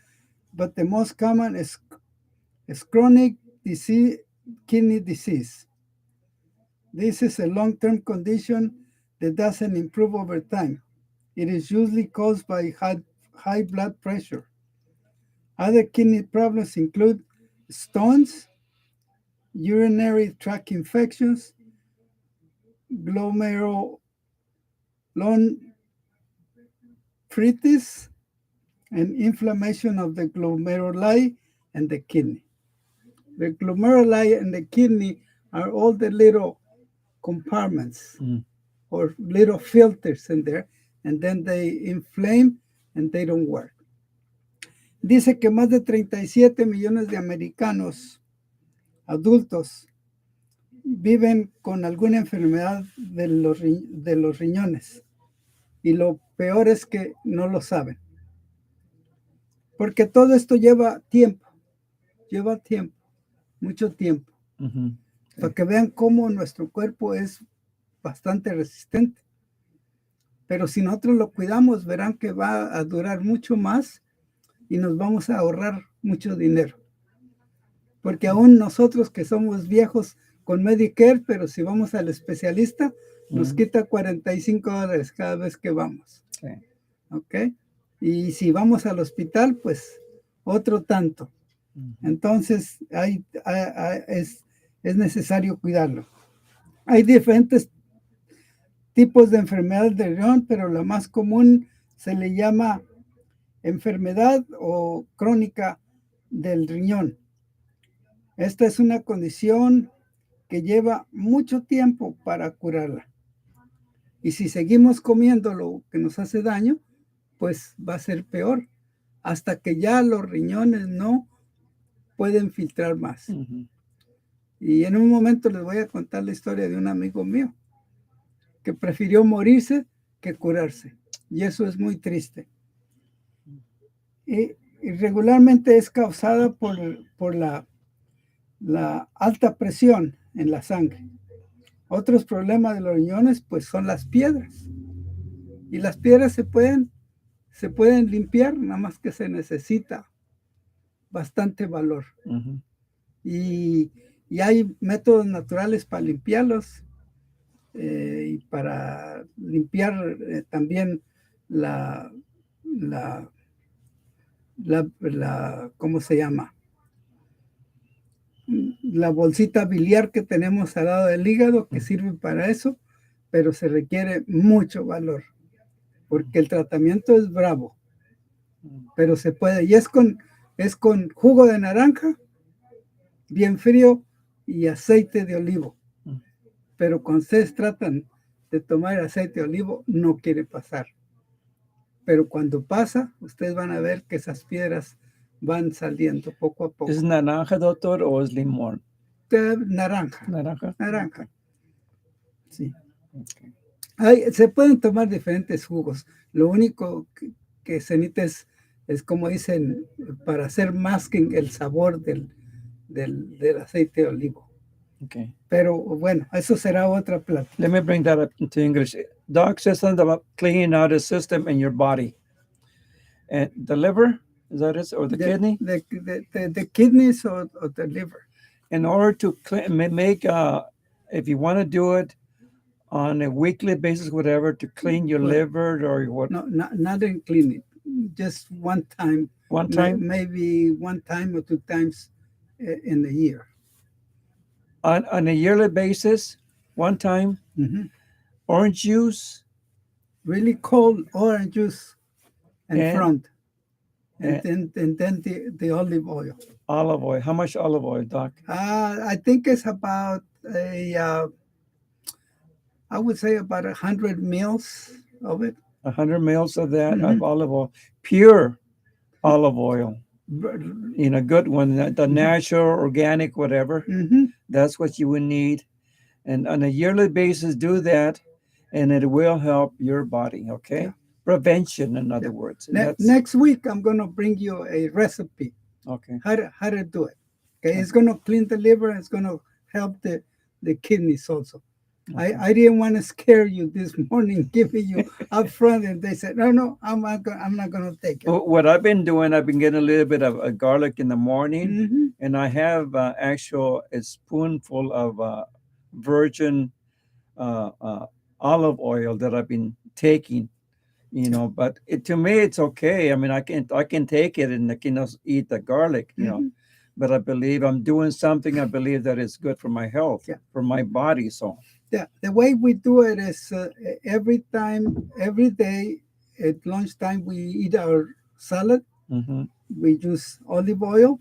Speaker 2: but the most common is chronic kidney disease. This is a long-term condition that doesn't improve over time. It is usually caused by high blood pressure. Other kidney problems include stones, urinary tract infections, glomerulonephritis, and inflammation of the glomeruli and the kidney. The glomeruli and the kidney are all the little compartments or little filters in there, and then they inflame and they don't work. Dice que más de 37 millones de americanos adultos viven con alguna enfermedad de los riñones. Y lo peor es que no lo saben. Porque todo esto lleva tiempo, mucho tiempo. Para que vean cómo nuestro cuerpo es bastante resistente. Pero si nosotros lo cuidamos, verán que va a durar mucho más y nos vamos a ahorrar mucho dinero. Porque aún nosotros que somos viejos con Medicare, pero si vamos al especialista, nos quita $45 cada vez que vamos. ¿Ok? Y si vamos al hospital, pues otro tanto. Entonces, es necesario cuidarlo. Hay diferentes tipos de enfermedades del riñón, pero la más común se le llama enfermedad o crónica del riñón. Esta es una condición que lleva mucho tiempo para curarla. Y si seguimos comiendo lo que nos hace daño, pues va a ser peor, hasta que ya los riñones no pueden filtrar más. Y en un momento les voy a contar la historia de un amigo mío que prefirió morirse que curarse. Y eso es muy triste. Y regularmente es causada por la alta presión en la sangre. Otros problemas de los riñones pues son las piedras. Y las piedras se pueden limpiar, nada más que se necesita bastante valor. Y hay métodos naturales para limpiarlos y para limpiar también ¿cómo se llama? La bolsita biliar que tenemos al lado del hígado, que sirve para eso, pero se requiere mucho valor, porque el tratamiento es bravo, pero se puede, y es con jugo de naranja, bien frío, y aceite de olivo. Pero cuando ustedes tratan de tomar aceite de olivo, no quiere pasar. Pero cuando pasa, ustedes van a ver que esas piedras van saliendo poco a poco.
Speaker 1: ¿Es naranja, doctor, o es limón?
Speaker 2: Naranja,
Speaker 1: Naranja.
Speaker 2: naranja, sí.
Speaker 1: Okay.
Speaker 2: Se pueden tomar diferentes jugos. Lo único que se necesita es como dicen, para hacer masking el sabor del aceite de olivo.
Speaker 1: Okay.
Speaker 2: Pero bueno, eso será otra plática.
Speaker 1: Let me bring that up into English. Doc says something about cleaning out a system in your body. And the liver, is that it? Or the kidney?
Speaker 2: The kidneys or the liver.
Speaker 1: In order to make, if you want to do it on a weekly basis, whatever, to clean your liver or what?
Speaker 2: No, not in cleaning. Just one time.
Speaker 1: One time?
Speaker 2: Maybe one time or two times in a year.
Speaker 1: On a yearly basis, one time, orange juice.
Speaker 2: Really cold orange juice in front. And then the olive oil.
Speaker 1: Olive oil. How much olive oil, Doc?
Speaker 2: I think it's about I would say about 100 mils of it.
Speaker 1: 100 mils of that, of olive oil. Pure olive oil. You know, good one, the natural, organic, whatever. That's what you would need. And on a yearly basis, do that, and it will help your body, okay? Yeah. Prevention, in other words.
Speaker 2: Next week, I'm going to bring you a recipe.
Speaker 1: Okay.
Speaker 2: How to do it. Okay, it's going to clean the liver, and it's going to help the kidneys also. Okay. I didn't want to scare you this morning, giving you up front, and they said, no, I'm not going to take it.
Speaker 1: Well, what I've been doing, I've been getting a little bit of garlic in the morning, and I have a spoonful of virgin olive oil that I've been taking, you know. But to me, it's okay. I mean, I can take it and I can eat the garlic, you know. But I believe I'm doing something. I believe that it's good for my health, for my body. So.
Speaker 2: Yeah, the way we do it is every day at lunchtime we eat our salad. We use olive oil,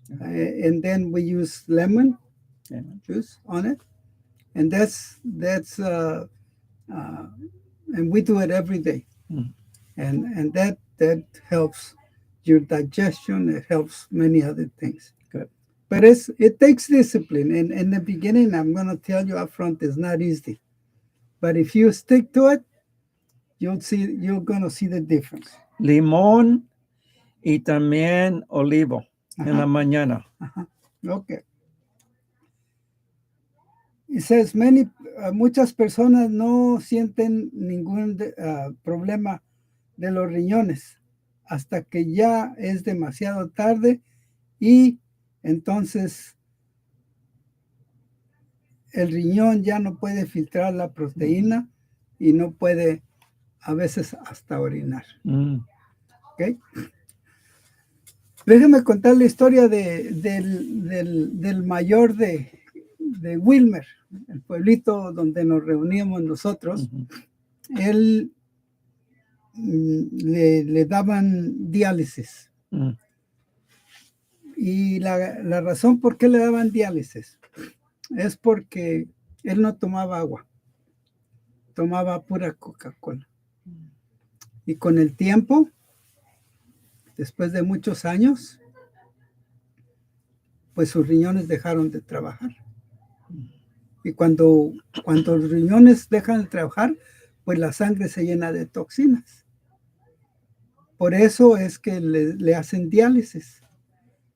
Speaker 2: and then we use lemon juice on it, and that's and we do it every day, and that helps your digestion. It helps many other things.
Speaker 1: Good.
Speaker 2: But it takes discipline. And in the beginning, I'm going to tell you up front, it's not easy. But if you stick to it, you're going to see the difference.
Speaker 1: Limón y también olivo en la mañana.
Speaker 2: Okay. It says muchas personas no sienten ningún problema de los riñones hasta que ya es demasiado tarde y entonces el riñón ya no puede filtrar la proteína y no puede a veces hasta orinar. ¿Okay? Déjame contar la historia del mayor de Wilmer, el pueblito donde nos reuníamos nosotros. Él le daban diálisis. Y la razón por qué le daban diálisis es porque él no tomaba agua, tomaba pura Coca-Cola. Y con el tiempo, después de muchos años, pues sus riñones dejaron de trabajar. Y cuando los riñones dejan de trabajar, pues la sangre se llena de toxinas. Por eso es que le hacen diálisis.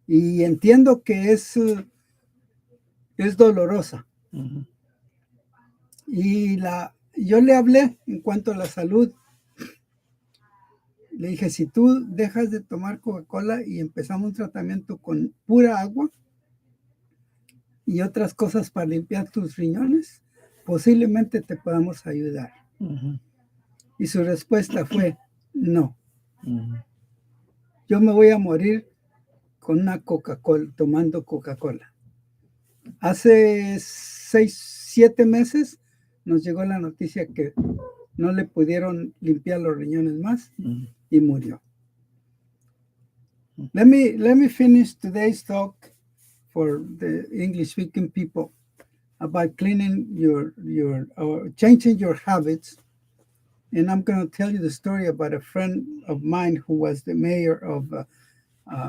Speaker 2: Y entiendo que es dolorosa. Y yo le hablé en cuanto a la salud. Le dije, si tú dejas de tomar Coca-Cola y empezamos un tratamiento con pura agua y otras cosas para limpiar tus riñones, posiblemente te podamos ayudar. Y su respuesta fue, no. Yo me voy a morir con una Coca-Cola, tomando Coca-Cola. Hace 6-7 meses nos llegó la noticia que no le pudieron limpiar los riñones más y murió. Let me finish today's talk for the English-speaking people about cleaning or changing your habits. And I'm going to tell you the story about a friend of mine who was the mayor of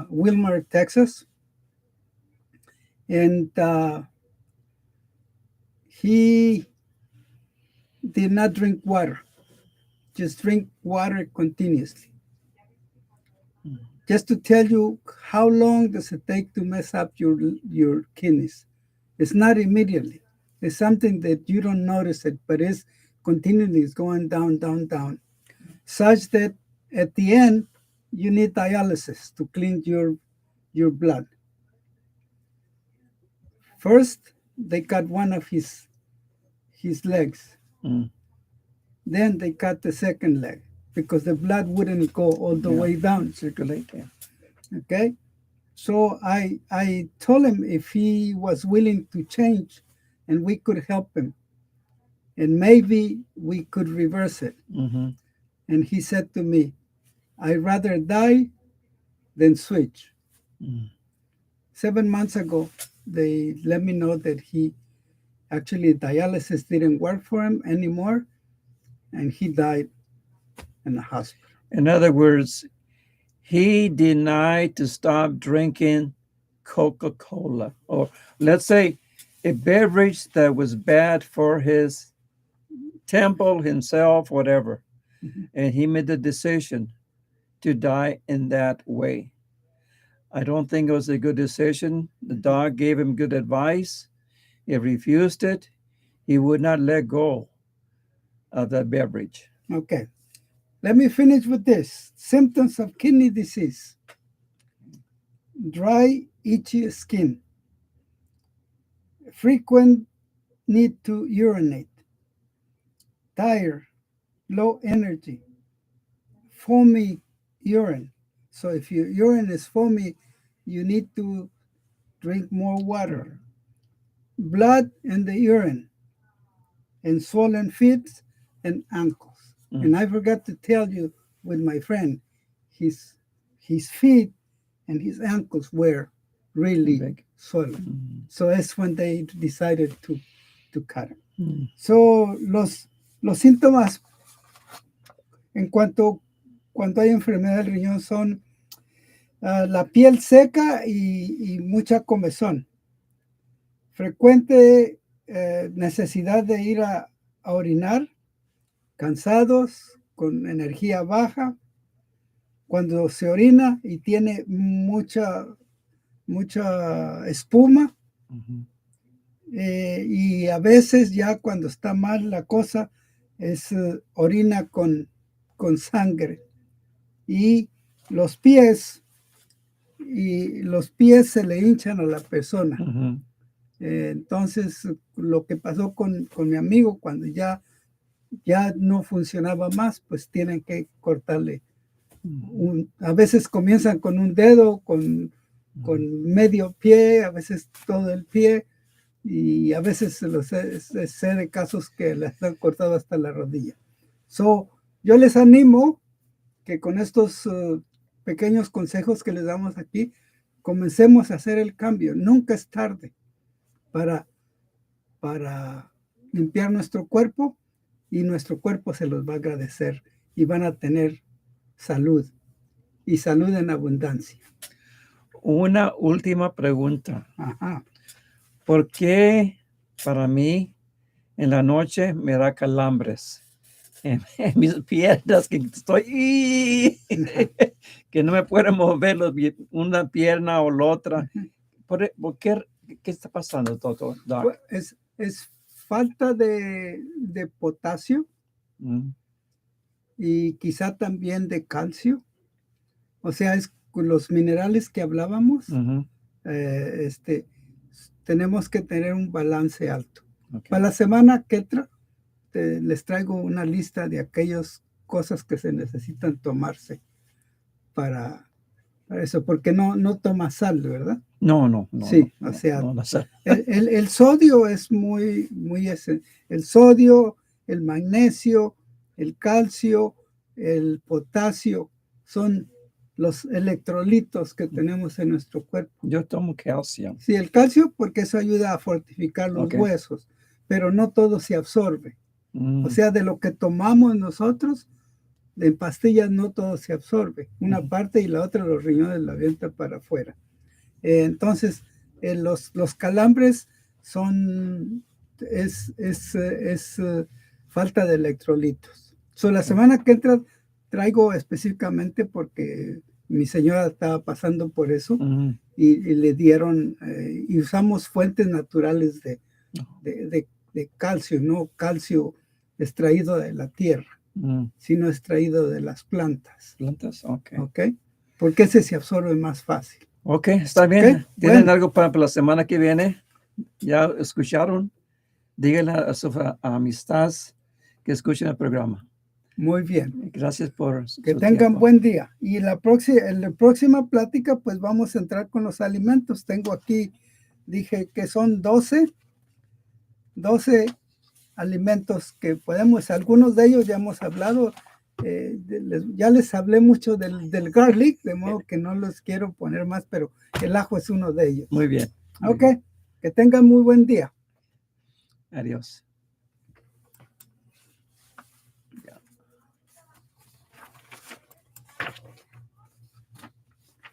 Speaker 2: Wilmer, Texas. And he did not drink water. Just drink water continuously. Just to tell you how long does it take to mess up your kidneys. It's not immediately. It's something that you don't notice it, but it's continually is going down, down, down, such that at the end you need dialysis to clean your blood. First, they cut one of his legs. Then they cut the second leg because the blood wouldn't go all the way down.
Speaker 1: Circulate. Yeah.
Speaker 2: Okay? So I told him if he was willing to change and we could help him. And maybe we could reverse it. And he said to me, I'd rather die than switch. 7 months ago, they let me know that actually dialysis didn't work for him anymore. And he died in the hospital.
Speaker 1: In other words, he denied to stop drinking Coca-Cola, or let's say a beverage that was bad for his temple, himself, whatever. And he made the decision to die in that way. I don't think it was a good decision. The doc gave him good advice. He refused it. He would not let go of that beverage.
Speaker 2: Okay. Let me finish with this. Symptoms of kidney disease. Dry, itchy skin. Frequent need to urinate. Tired, low energy. Foamy urine. So if your urine is foamy, you need to drink more water. Blood in the urine. And swollen feet and ankles. And I forgot to tell you with my friend, his feet and his ankles were really swollen. So that's when they decided to cut him. So los síntomas en cuando hay enfermedad del riñón son la piel seca y mucha comezón. Frecuente necesidad de ir a orinar, cansados, con energía baja, cuando se orina y tiene mucha espuma, y a veces ya cuando está mal la cosa es orina con sangre, y los pies se le hinchan a la persona. Entonces lo que pasó con mi amigo cuando ya no funcionaba más, pues tienen que cortarle. A veces comienzan con un dedo, con medio pie, a veces todo el pie, y a veces sé de casos que les han cortado hasta la rodilla. Yo les animo que con estos pequeños consejos que les damos aquí, comencemos a hacer el cambio. Nunca es tarde para limpiar nuestro cuerpo, y nuestro cuerpo se los va a agradecer y van a tener salud, y salud en abundancia.
Speaker 1: Una última pregunta.
Speaker 2: Ajá.
Speaker 1: ¿Por qué para mí en la noche me da calambres en mis piernas, que estoy que no me puedo mover una pierna o la otra? ¿Por qué está pasando, doctor?
Speaker 2: Es falta de potasio y quizá también de calcio. O sea, es con los minerales que hablábamos. Tenemos que tener un balance alto. Para la semana que entra, les traigo una lista de aquellas cosas que se necesitan tomarse para eso, porque no toma sal, ¿verdad?
Speaker 1: No.
Speaker 2: Sí,
Speaker 1: no,
Speaker 2: o sea,
Speaker 1: no,
Speaker 2: el sodio es muy el sodio, el magnesio, el calcio, el potasio, son los electrolitos que tenemos en nuestro cuerpo.
Speaker 1: Yo tomo calcio.
Speaker 2: Sí, el calcio porque eso ayuda a fortificar los huesos, pero no todo se absorbe. O sea, de lo que tomamos nosotros, En pastillas no todo se absorbe. Una parte y la otra los riñones la avientan para afuera. Entonces, los calambres es falta de electrolitos. La semana que entra traigo específicamente porque mi señora estaba pasando por eso y le dieron, y usamos fuentes naturales de calcio, no calcio extraído de la tierra, sino extraído de las plantas.
Speaker 1: Plantas, ok.
Speaker 2: Porque ese se absorbe más fácil.
Speaker 1: Ok, está bien. ¿Tienen algo para la semana que viene? ¿Ya escucharon? Díganle a sus amistades que escuchen el programa.
Speaker 2: Muy bien.
Speaker 1: Gracias por
Speaker 2: que tengan buen día. Y en la próxima plática, pues vamos a entrar con los alimentos. Tengo aquí, dije que son 12 alimentos que podemos, algunos de ellos ya hemos hablado, ya les hablé mucho del garlic, de modo que no los quiero poner más, pero el ajo es uno de ellos.
Speaker 1: Muy bien.
Speaker 2: Ok, que tengan muy buen día.
Speaker 1: Adiós.